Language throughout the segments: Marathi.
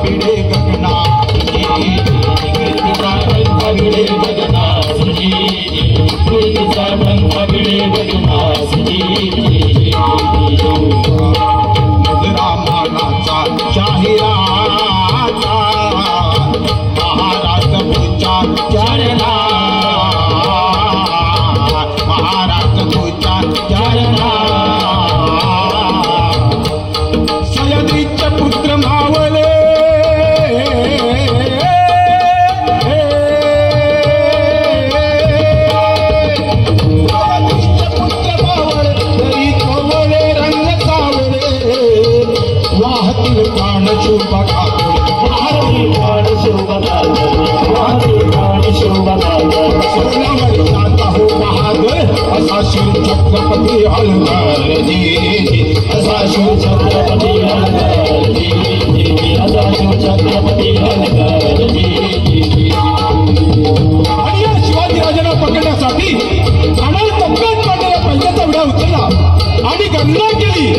भिडे गगना कीर्तीचा पंख भिडे गगना कीर्तीचा पंख भिडे गगना रामानाचा शाहिराचा महाराज तुझ्या चरणा महाराज तुझ्या चरणा सयद्रीचे पुत्र मावले छत्रपती अलंकार जी असा शिव छत्रपती अलंकार जी असा शिव छत्रपती अलंकार जी आणि या शिवाजी राजांना पकडण्यासाठी अनल तब्बत पांढऱ्या पंजाचा विडा उचलला आणि गणना केली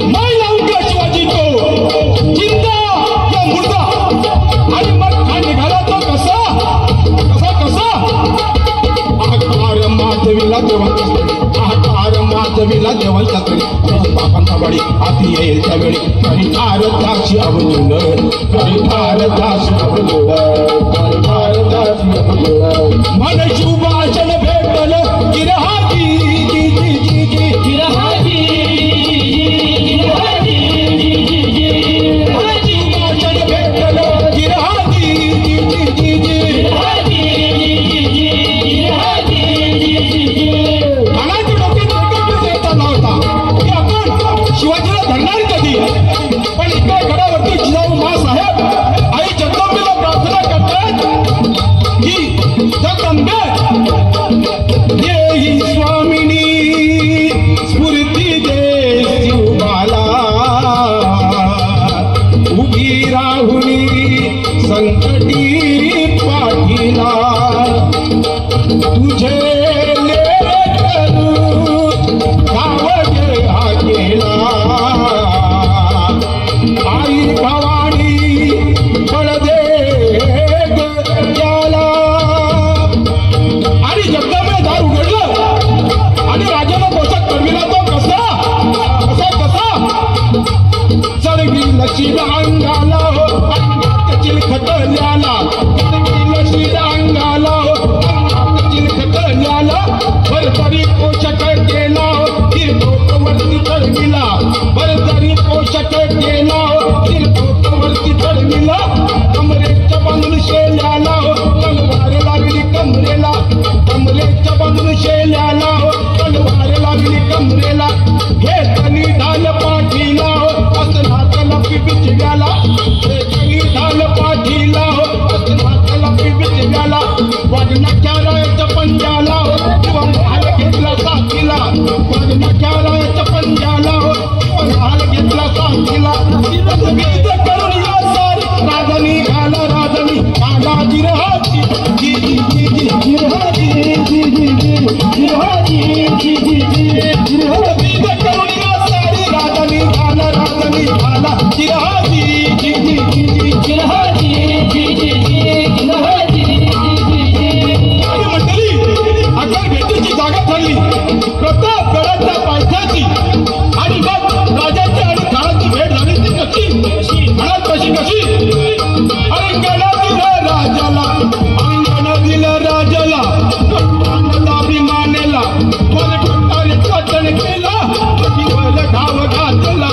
मैं लावूंगा शिवाजी को जिंदा या मुर्दा आणि मग हा निघाला तो कसा कसा कसा आकार माधवीला देवाचा माधवीला देवांच्या तरी बापांचा बळी हाती येईल त्यावेळी करी भारताची अवजून करी भारताची अवजून करी भारताची अवजून मन शिवभाषण भेटल गिरहाजी जी जी जी जी गिरहाजी शिवभाषण भेटल गिरहाजी जी जी जी जी शिवाजीला धरणार कधी पण इकडे गडावरती जिजाऊ माँसाहेब आई जगदंबेला प्रार्थना करतात की जगदंबे देही स्वामिनी स्फूर्ती दे शिवबाला उभी राहुनी संकटी पाठीला तुझे आई भवानी बळदे त्याला आणि जगदंबे दार उघडलं आणि राजाला पोषक करविला तो कसा कसा कसा चढवी लशीला अंगाला अंगात चिलखतल्याला चढवी लशीला अंगाला अंगात चिलखतल्याला भरभरी पोषक केला वरती चढविला बरतरी पोषक केला वरती चढविला कमरेच्या बांधून शेल्याला तलवार लागली कमरेला कमरेच्या बांधून शेल्याला तलवार लागली कमरेला घेतली ढाल पाठीला असनातला पिबिचव्याला घेतली ढाल पाठीला असनातला पिबिचव्याला वाजनाच्या रायाच्या पंजाला किंवा हाल घेतला साथीला वाजनाच्या रायाच्या पंजाला हाल घेतला साथीला करून या सारी राजनी घाला जिरहाजी जी जी जी जी जिरहाजी जी जी जी जिरहाजी जी जी जी जिरहाजी करून या सारी राजनी घाला जिरहाजी जी जी जी जी जिरहाजी जी जी जी जिरहाजी आणि मंडळी अकल भेटीची जागा ठरली प्रतापगडाच्या पायथ्याची आणि मग राजाची आणि काळाची भेट झाली ती कशी म्हणाल कशी कशी अंगणा दिला राजाला अंगणा दिला राजाला अभिमानेला मला कटण केला डाव घातला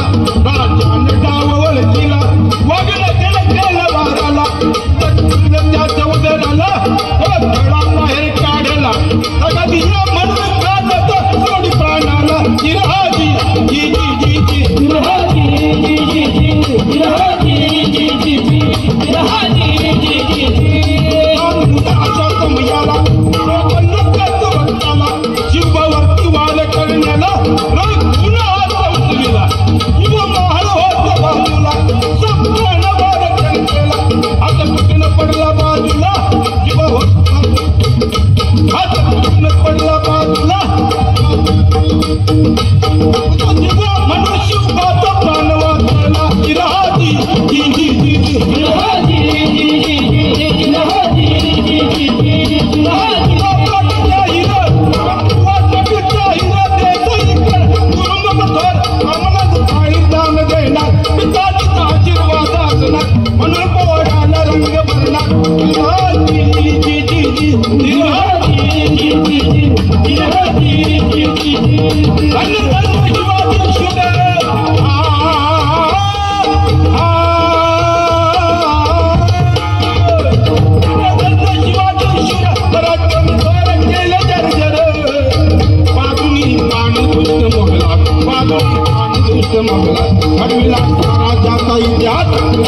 राजाने डाव वळखीला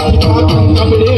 Kambere